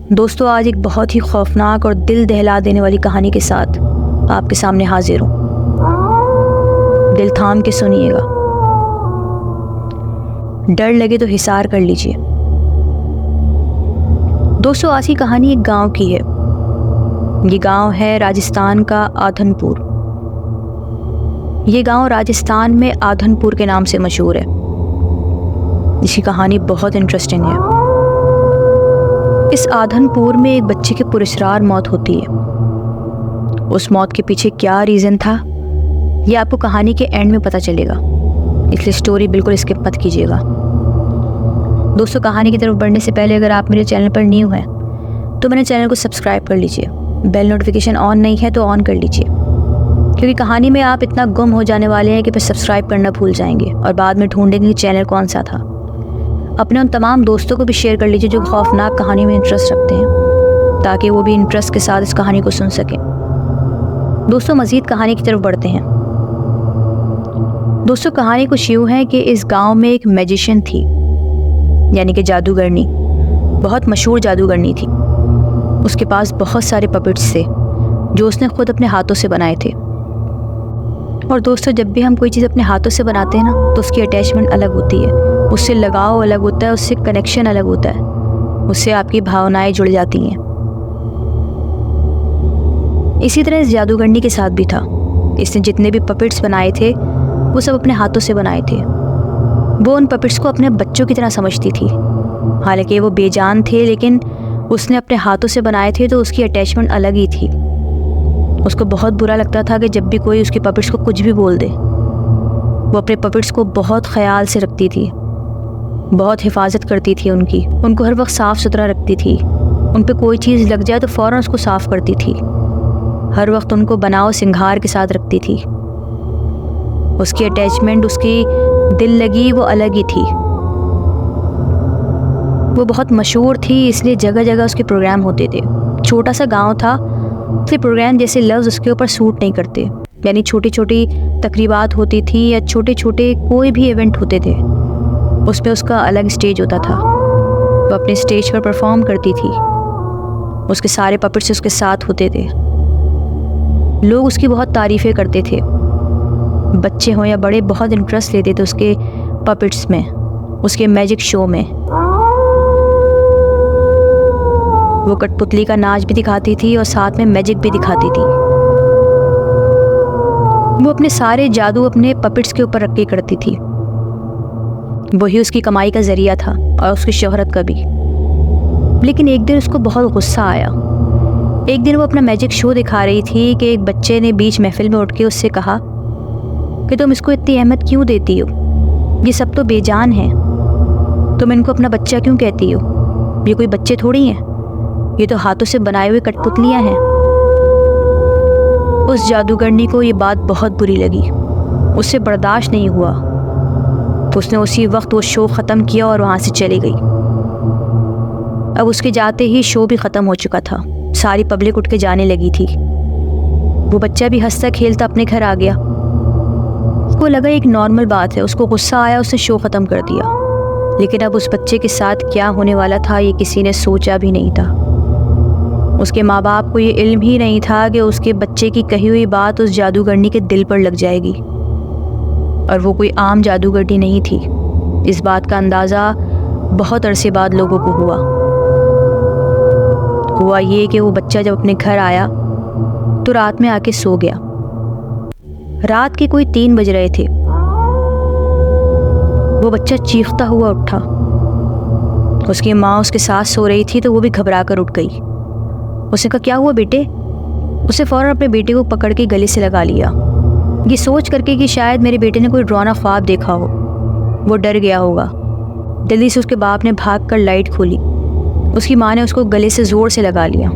दोस्तों, आज एक बहुत ही खौफनाक और दिल दहला देने वाली कहानी के साथ आपके सामने हाजिर हूँ। दिल थाम के सुनिएगा। डर लगे तो हिसार कर लीजिए। दोस्तों, आज की कहानी एक गांव की है। ये गांव है राजस्थान का आधनपुर। ये गांव राजस्थान में आधनपुर के नाम से मशहूर है। इसकी कहानी बहुत इंटरेस्टिंग है। इस आधनपुर में एक बच्चे की पुरस्कार मौत होती है। उस मौत के पीछे क्या रीज़न था, ये आपको कहानी के एंड में पता चलेगा, इसलिए स्टोरी बिल्कुल स्किप मत कीजिएगा। दोस्तों, कहानी की तरफ बढ़ने से पहले अगर आप मेरे चैनल पर न्यू हैं तो मेरे चैनल को सब्सक्राइब कर लीजिए। बेल नोटिफिकेशन ऑन नहीं है तो ऑन कर लीजिए, क्योंकि कहानी में आप इतना गुम हो जाने वाले हैं कि फिर सब्सक्राइब करना भूल जाएंगे और बाद में ढूंढेंगे कि चैनल कौन सा था। अपने उन तमाम दोस्तों को भी शेयर कर लीजिए जो खौफनाक कहानी में इंटरेस्ट रखते हैं, ताकि वो भी इंटरेस्ट के साथ इस कहानी को सुन सकें। दोस्तों, मज़ीद कहानी की तरफ बढ़ते हैं। दोस्तों, कहानी कुछ यूँ है कि इस गांव में एक मैजिशियन थी, यानी कि जादूगरनी, बहुत मशहूर जादूगरनी थी। उसके पास बहुत सारे पपेट्स थे जो उसने खुद अपने हाथों से बनाए थे। और दोस्तों, जब भी हम कोई चीज़ अपने हाथों से बनाते हैं ना, तो उसकी अटैचमेंट अलग होती है, उससे लगाव अलग होता है, उससे कनेक्शन अलग होता है, उससे आपकी भावनाएं जुड़ जाती हैं। इसी तरह इस जादूगरनी के साथ भी था। इसने जितने भी पपेट्स बनाए थे वो सब अपने हाथों से बनाए थे। वो उन पपेट्स को अपने बच्चों की तरह समझती थी। हालांकि वो बेजान थे, लेकिन उसने अपने हाथों से बनाए थे तो उसकी अटैचमेंट अलग ही थी। उसको बहुत बुरा लगता था कि जब भी कोई उसके पपेट्स को कुछ भी बोल दे। वो अपने पपेट्स को बहुत ख्याल से रखती थी, बहुत हिफाजत करती थी उनको हर वक्त साफ़ सुथरा रखती थी। उन पे कोई चीज़ लग जाए तो फ़ौरन उसको साफ़ करती थी। हर वक्त उनको बनाओ सिंगार के साथ रखती थी। उसकी अटैचमेंट, उसकी दिल लगी वो अलग ही थी। वो बहुत मशहूर थी, इसलिए जगह जगह उसके प्रोग्राम होते थे। छोटा सा गांव था, इसलिए प्रोग्राम जैसे लफ्ज़ उसके ऊपर सूट नहीं करते। यानी छोटी छोटी तकरीबात होती थी या छोटे छोटे कोई भी इवेंट होते थे, उसमें उसका अलग स्टेज होता था। वो अपने स्टेज पर परफॉर्म करती थी। उसके सारे पपेट्स उसके साथ होते थे। लोग उसकी बहुत तारीफ़ें करते थे। बच्चे हों या बड़े बहुत इंटरेस्ट लेते थे उसके पपेट्स में, उसके मैजिक शो में। वो कठपुतली का नाच भी दिखाती थी और साथ में मैजिक भी दिखाती थी। वो अपने सारे जादू अपने पपेट्स के ऊपर रख के करती थी। वही उसकी कमाई का ज़रिया था और उसकी शोहरत का भी। लेकिन एक दिन उसको बहुत गुस्सा आया। एक दिन वो अपना मैजिक शो दिखा रही थी कि एक बच्चे ने बीच महफिल में उठ के उससे कहा कि तुम इसको इतनी अहमियत क्यों देती हो, ये सब तो बेजान हैं, तुम इनको अपना बच्चा क्यों कहती हो, ये कोई बच्चे थोड़ी हैं, ये तो हाथों से बनाए हुए कठपुतलियाँ हैं। उस जादूगरनी को ये बात बहुत बुरी लगी, उससे बर्दाश्त नहीं हुआ। उसने उसी वक्त वो शो ख़त्म किया और वहाँ से चली गई। अब उसके जाते ही शो भी ख़त्म हो चुका था। सारी पब्लिक उठ के जाने लगी थी। वो बच्चा भी हंसता खेलता अपने घर आ गया। उसको लगा एक नॉर्मल बात है, उसको गुस्सा आया, उसने शो ख़त्म कर दिया। लेकिन अब उस बच्चे के साथ क्या होने वाला था ये किसी ने सोचा भी नहीं था। उसके माँ बाप को ये इल्म ही नहीं था कि उसके बच्चे की कही हुई बात उस जादूगरनी के दिल पर लग जाएगी। और वो कोई आम जादूगरनी नहीं थी। इस बात का अंदाज़ा बहुत अरसे बाद लोगों को हुआ ये कि वो बच्चा जब अपने घर आया तो रात में आके सो गया। रात के कोई 3 बज रहे थे। वो बच्चा चीखता हुआ उठा। उसकी माँ उसके साथ सो रही थी तो वो भी घबरा कर उठ गई। उसने कहा, क्या हुआ बेटे? उसे फ़ौरन अपने बेटे को पकड़ के गले से लगा लिया, ये सोच करके कि शायद मेरे बेटे ने कोई डरावना ख्वाब देखा हो, वो डर गया होगा। जल्दी से उसके बाप ने भागकर लाइट खोली। उसकी माँ ने उसको गले से ज़ोर से लगा लिया,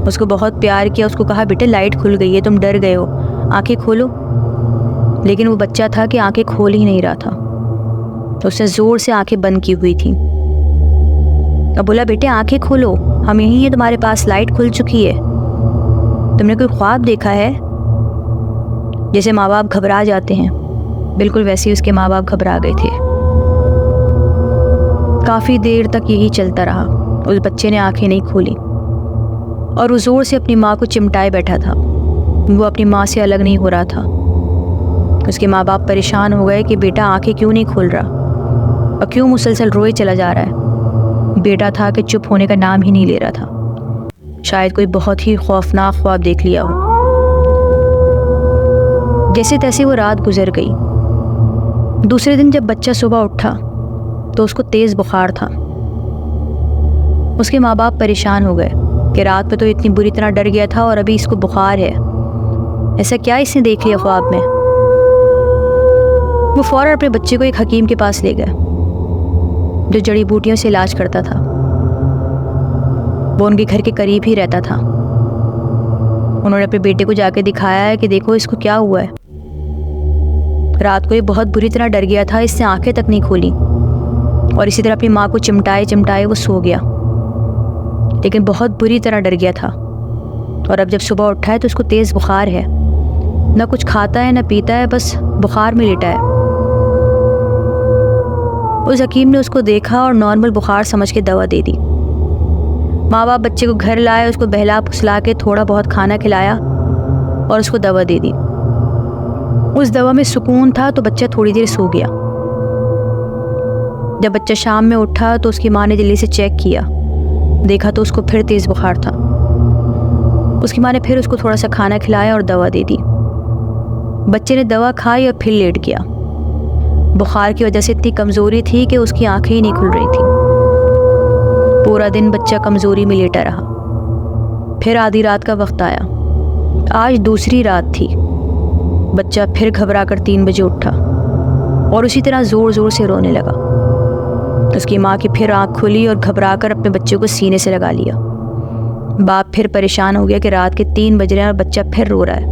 उसको बहुत प्यार किया। उसको कहा, बेटे लाइट खुल गई है, तुम डर गए हो, आंखें खोलो। लेकिन वो बच्चा था कि आंखें खोल ही नहीं रहा था। तो उसने ज़ोर से आंखें बंद की हुई थी। अब बोला, बेटे आंखें खोलो, हम यहीं हैं, तुम्हारे पास लाइट खुल चुकी है, तुमने कोई ख्वाब देखा है? जैसे माँ बाप घबरा जाते हैं, बिल्कुल वैसे ही उसके माँ बाप घबरा गए थे। काफ़ी देर तक यही चलता रहा। उस बच्चे ने आंखें नहीं खोली और वो ज़ोर से अपनी माँ को चिमटाए बैठा था। वो अपनी माँ से अलग नहीं हो रहा था। उसके माँ बाप परेशान हो गए कि बेटा आंखें क्यों नहीं खोल रहा और क्यों मुसलसल रोए चला जा रहा है। बेटा था कि चुप होने का नाम ही नहीं ले रहा था। शायद कोई बहुत ही खौफनाक ख्वाब देख लिया हो। जैसे तैसे वो रात गुजर गई। दूसरे दिन जब बच्चा सुबह उठा तो उसको तेज़ बुखार था। उसके माँ बाप परेशान हो गए कि रात में तो इतनी बुरी तरह डर गया था और अभी इसको बुखार है। ऐसा क्या इसने देख लिया ख्वाब में। वो फ़ौरन अपने बच्चे को एक हकीम के पास ले गए जो जड़ी बूटियों से इलाज करता था। वो उनके घर के करीब ही रहता था। उन्होंने अपने बेटे को जाके दिखाया है कि देखो इसको क्या हुआ है। रात को ये बहुत बुरी तरह डर गया था, इसने आंखें तक नहीं खोली और इसी तरह अपनी माँ को चिमटाए चिमटाए वो सो गया, लेकिन बहुत बुरी तरह डर गया था। और अब जब सुबह उठा है तो उसको तेज़ बुखार है। ना कुछ खाता है ना पीता है, बस बुखार में लेटा है। उस हकीम ने उसको देखा और नॉर्मल बुखार समझ के दवा दे दी। माँ बाप बच्चे को घर लाए, उसको बहला फुसला के थोड़ा बहुत खाना खिलाया और उसको दवा दे दी। उस दवा में सुकून था तो बच्चा थोड़ी देर सो गया। जब बच्चा शाम में उठा तो उसकी माँ ने जल्दी से चेक किया, देखा तो उसको फिर तेज़ बुखार था। उसकी माँ ने फिर उसको थोड़ा सा खाना खिलाया और दवा दे दी। बच्चे ने दवा खाई और फिर लेट गया। बुखार की वजह से इतनी कमज़ोरी थी कि उसकी आंखें ही नहीं खुल रही थी। पूरा दिन बच्चा कमज़ोरी में लेटा रहा। फिर आधी रात का वक्त आया। आज दूसरी रात थी। बच्चा फिर घबरा कर 3 बजे उठा और उसी तरह ज़ोर ज़ोर से रोने लगा। उसकी माँ की फिर आँख खुली और घबरा कर अपने बच्चे को सीने से लगा लिया। बाप फिर परेशान हो गया कि रात के 3 बज रहे हैं और बच्चा फिर रो रहा है।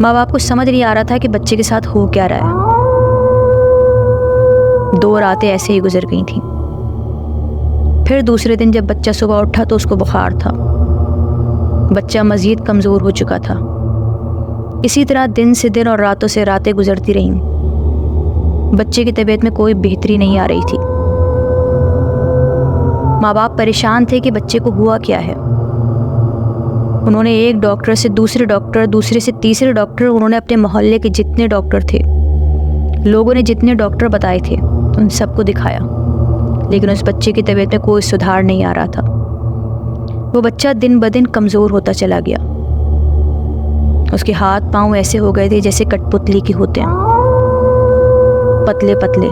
माँ बाप को समझ नहीं आ रहा था कि बच्चे के साथ हो क्या रहा है। 2 रातें ऐसे ही गुजर गई थीं। फिर दूसरे दिन जब बच्चा सुबह उठा तो उसको बुखार था। बच्चा मज़ीद कमज़ोर हो चुका था। इसी तरह दिन से दिन और रातों से रातें गुजरती रहीं। बच्चे की तबीयत में कोई बेहतरी नहीं आ रही थी। माँ बाप परेशान थे कि बच्चे को हुआ क्या है। उन्होंने एक डॉक्टर से दूसरे डॉक्टर, दूसरे से तीसरे डॉक्टर, उन्होंने अपने मोहल्ले के जितने डॉक्टर थे, लोगों ने जितने डॉक्टर बताए थे, उन सबको दिखाया, लेकिन उस बच्चे की तबीयत में कोई सुधार नहीं आ रहा था। वो बच्चा दिन ब दिन कमज़ोर होता चला गया। उसके हाथ पाँव ऐसे हो गए थे जैसे कठपुतली के होते हैं, पतले पतले।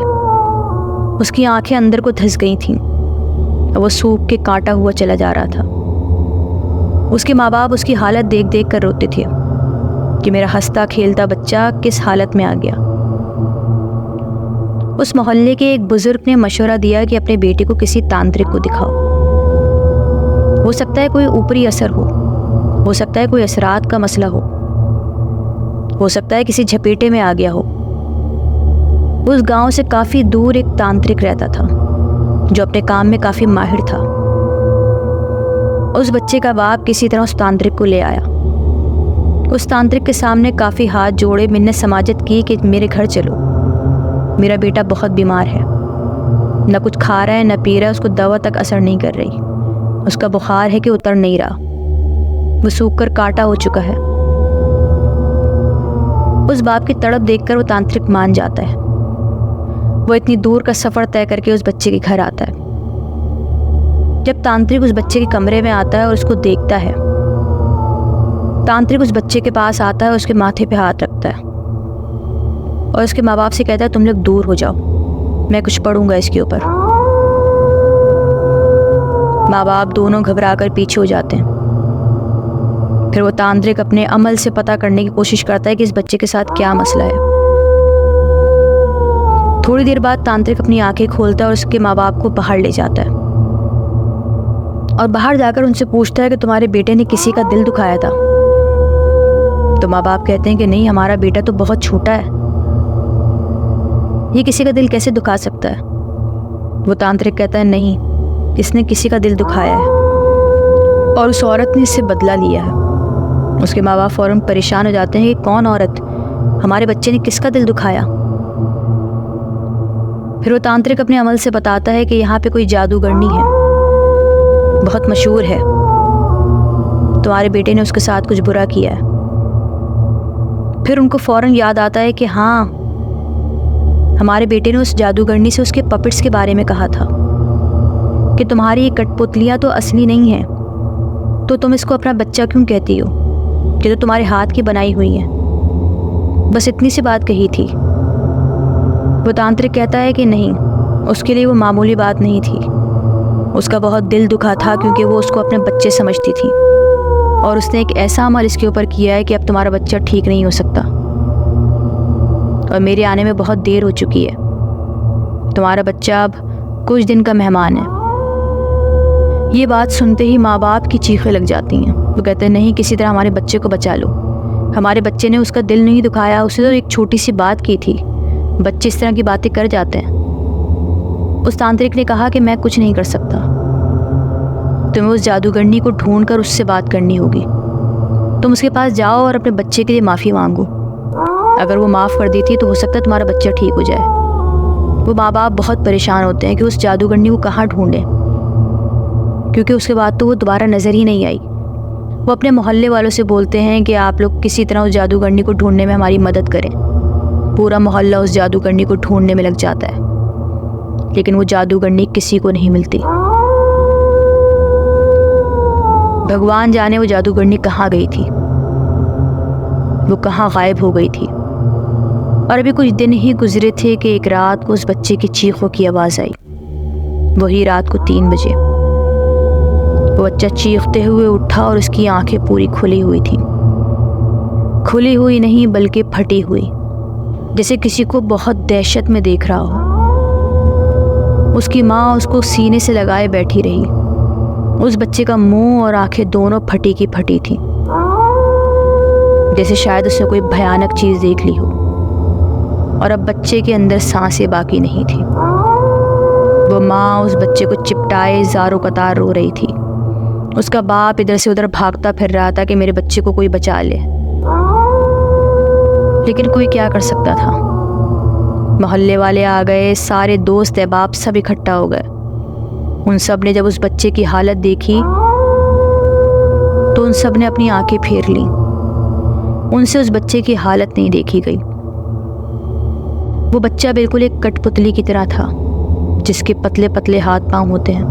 उसकी आंखें अंदर को धंस गई थीं और वो सूख के काटा हुआ चला जा रहा था। उसके माँ बाप उसकी हालत देख देख कर रोते थे कि मेरा हंसता खेलता बच्चा किस हालत में आ गया। उस मोहल्ले के एक बुजुर्ग ने मशवरा दिया कि अपने बेटे को किसी तांत्रिक को दिखाओ। हो सकता है कोई ऊपरी असर हो सकता है कोई असरात का मसला हो सकता है किसी झपेटे में आ गया हो। उस गांव से काफ़ी दूर एक तांत्रिक रहता था जो अपने काम में काफ़ी माहिर था। उस बच्चे का बाप किसी तरह उस तांत्रिक को ले आया। उस तांत्रिक के सामने काफ़ी हाथ जोड़े, मिन्नत समाजत की कि मेरे घर चलो, मेरा बेटा बहुत बीमार है, न कुछ खा रहा है न पी रहा है, उसको दवा तक असर नहीं कर रही, उसका बुखार है कि उतर नहीं रहा, वो सूख कर काटा हो चुका है। उस बाप की तड़प देखकर वो तांत्रिक मान जाता है। वो इतनी दूर का सफ़र तय करके उस बच्चे के घर आता है। जब तांत्रिक उस बच्चे के कमरे में आता है और उसको देखता है, तांत्रिक उस बच्चे के पास आता है, उसके माथे पे हाथ रखता है और उसके माँ बाप से कहता है तुम लोग दूर हो जाओ, मैं कुछ पढ़ूंगा इसके ऊपर। माँ बाप दोनों घबरा कर पीछे हो जाते हैं। फिर वो तांत्रिक अपने अमल से पता करने की कोशिश करता है कि इस बच्चे के साथ क्या मसला है। थोड़ी देर बाद तांत्रिक अपनी आंखें खोलता है और उसके माँ बाप को बाहर ले जाता है और बाहर जाकर उनसे पूछता है कि तुम्हारे बेटे ने किसी का दिल दुखाया था। तो माँ बाप कहते हैं कि नहीं, हमारा बेटा तो बहुत छोटा है, ये किसी का दिल कैसे दुखा सकता है। वो तांत्रिक कहता है नहीं, इसने किसी का दिल दुखाया है और उस औरत ने इससे बदला लिया है। उसके माँ बाप फ़ौरन परेशान हो जाते हैं कि कौन औरत, हमारे बच्चे ने किसका दिल दुखाया। फिर वो तांत्रिक अपने अमल से बताता है कि यहाँ पे कोई जादूगरनी है बहुत मशहूर है, तुम्हारे बेटे ने उसके साथ कुछ बुरा किया है। फिर उनको फ़ौरन याद आता है कि हाँ, हमारे बेटे ने उस जादूगरनी से उसके पपेट्स के बारे में कहा था कि तुम्हारी ये कठपुतलियाँ तो असली नहीं हैं, तो तुम इसको अपना बच्चा क्यों कहती हो, ये तो तुम्हारे हाथ की बनाई हुई है। बस इतनी सी बात कही थी। वो तांत्रिक कहता है कि नहीं, उसके लिए वो मामूली बात नहीं थी, उसका बहुत दिल दुखा था क्योंकि वो उसको अपने बच्चे समझती थी और उसने एक ऐसा अमल इसके ऊपर किया है कि अब तुम्हारा बच्चा ठीक नहीं हो सकता और मेरे आने में बहुत देर हो चुकी है। तुम्हारा बच्चा अब कुछ दिन का मेहमान है। ये बात सुनते ही माँ बाप की चीखें लग जाती हैं। वो कहते हैं नहीं, किसी तरह हमारे बच्चे को बचा लो, हमारे बच्चे ने उसका दिल नहीं दुखाया, उसने तो एक छोटी सी बात की थी, बच्चे इस तरह की बातें कर जाते हैं। उस तांत्रिक ने कहा कि मैं कुछ नहीं कर सकता, तुम्हें उस जादूगरनी को ढूंढ कर उससे बात करनी होगी। तुम उसके पास जाओ और अपने बच्चे के लिए माफ़ी मांगो, अगर वो माफ़ कर देती तो हो सकता है तुम्हारा बच्चा ठीक हो जाए। वो माँ बाप बहुत परेशान होते हैं कि उस जादूगरनी को कहाँ ढूंढें, क्योंकि उसके बाद तो वो दोबारा नज़र ही नहीं आई। वो अपने मोहल्ले वालों से बोलते हैं कि आप लोग किसी तरह उस जादूगरनी को ढूंढने में हमारी मदद करें। पूरा मोहल्ला उस जादूगरनी को ढूंढने में लग जाता है, लेकिन वो जादूगरनी किसी को नहीं मिलती। भगवान जाने वो जादूगरनी कहाँ गई थी, वो कहाँ गायब हो गई थी। और अभी कुछ दिन ही गुजरे थे कि एक रात को उस बच्चे की चीखों की आवाज़ आई। वही रात को 3 बजे वो बच्चा चीखते हुए उठा और उसकी आंखें पूरी खुली हुई थी। खुली हुई नहीं बल्कि फटी हुई, जैसे किसी को बहुत दहशत में देख रहा हो। उसकी माँ उसको सीने से लगाए बैठी रही। उस बच्चे का मुंह और आंखें दोनों फटी की फटी थी, जैसे शायद उसने कोई भयानक चीज़ देख ली हो और अब बच्चे के अंदर सांसें बाकी नहीं थी। वो माँ उस बच्चे को चिपटाए ज़ारो कतार रो रही थी। उसका बाप इधर से उधर भागता फिर रहा था कि मेरे बच्चे को कोई बचा ले, लेकिन कोई क्या कर सकता था। मोहल्ले वाले आ गए, सारे दोस्त अहबाब सब इकट्ठा हो गए। उन सब ने जब उस बच्चे की हालत देखी तो उन सब ने अपनी आंखें फेर लीं। उनसे उस बच्चे की हालत नहीं देखी गई। वो बच्चा बिल्कुल एक कठपुतली की तरह था, जिसके पतले पतले हाथ पांव होते हैं,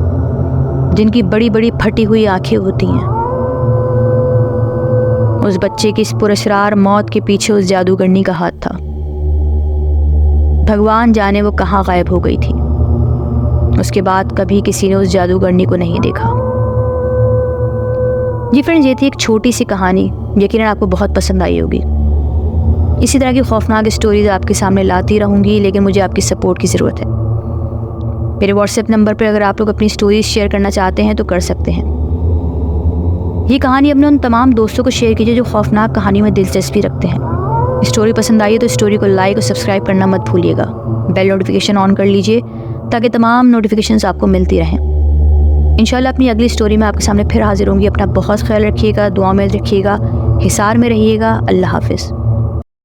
जिनकी बड़ी बड़ी फटी हुई आंखें होती हैं। उस बच्चे की इस पुरस्रार मौत के पीछे उस जादूगरनी का हाथ था। भगवान जाने वो कहाँ गायब हो गई थी। उसके बाद कभी किसी ने उस जादूगरनी को नहीं देखा। जी फ्रेंड्स, ये थी एक छोटी सी कहानी, यकीनन आपको बहुत पसंद आई होगी। इसी तरह की खौफनाक स्टोरीज आपके सामने लाती रहूँगी, लेकिन मुझे आपकी सपोर्ट की ज़रूरत है। मेरे व्हाट्सएप नंबर पर अगर आप लोग अपनी स्टोरीज शेयर करना चाहते हैं तो कर सकते हैं। ये कहानी अपने उन तमाम दोस्तों को शेयर कीजिए जो खौफनाक कहानी में दिलचस्पी रखते हैं। स्टोरी पसंद आई है तो स्टोरी को लाइक और सब्सक्राइब करना मत भूलिएगा। बेल नोटिफिकेशन ऑन कर लीजिए ताकि तमाम नोटिफिकेशंस आपको मिलती रहें। इंशाल्लाह अपनी अगली स्टोरी में आपके सामने फिर हाजिर होंगी। अपना बहुत ख्याल रखिएगा, दुआ में रखिएगा, हिसार में रहिएगा। अल्लाह हाफिज़।